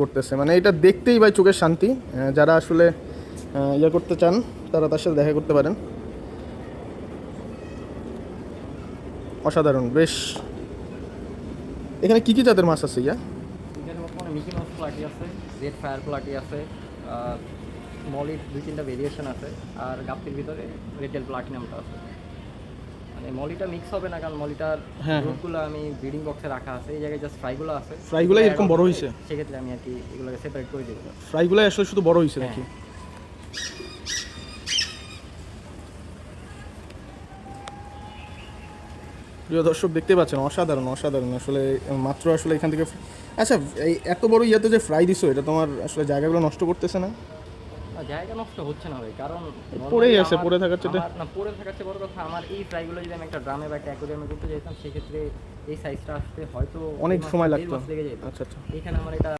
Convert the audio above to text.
করতেছে, মানে এটা দেখতেই ভাই চোখের শান্তি। যারা আসলে ইয়ে করতে চান তারা তার সাথে দেখা করতে পারেন। অসাধারণ বেশ। এখানে কি কি জাতের মাছ আছে ইয়া? এখানে বর্তমানে মিকি মাউস প্লাটি আছে, জেড ফায়ার প্লাটি আছে, মলির 2-3টা ভেরিয়েশন আছে, আর গাপ্পির ভিতরে রেটেল প্লাটিনামটা আছে। মানে মলিটা মিক্স হবে না, কারণ মলিটার গ্রুপগুলো আমি ব্রিডিং বক্সে রাখা আছে। এই জায়গায় জাস্ট ফ্রাইগুলো আছে, ফ্রাইগুলো এরকম বড় হয়েছে? সেক্ষেত্রে আমি আর কি এগুলোকে সেপারেট করে দেবো। ফ্রাইগুলো আসলে শুধু বড় হয়েছে নাকি? প্রিয় দর্শক দেখতে পাচ্ছেন, অসাধারণ অসাধারণ আসলে। মাত্র আসলে এখান থেকে আচ্ছা, এই এত বড় ইয়াতে যে ফ্রাই দিছো, এটা তোমার আসলে জায়গাগুলো নষ্ট করতেছে না? জায়গা নষ্ট হচ্ছে না ভাই, কারণ পড়েই আছে, পড়ে থাকার চেয়ে না পড়ে থাকার চেয়ে বড় কথা, আমার এই ফ্রাইগুলো যদি আমি একটা ড্রামে বা একটা অ্যাকোয়ারিয়ামে করতে যেতাম, সেক্ষেত্রে এই সাইজটা আসতে হয়তো অনেক সময় 1.5 লাগতো। মাস লেগে যেত। আচ্ছা আচ্ছা। এখানে আমার এটা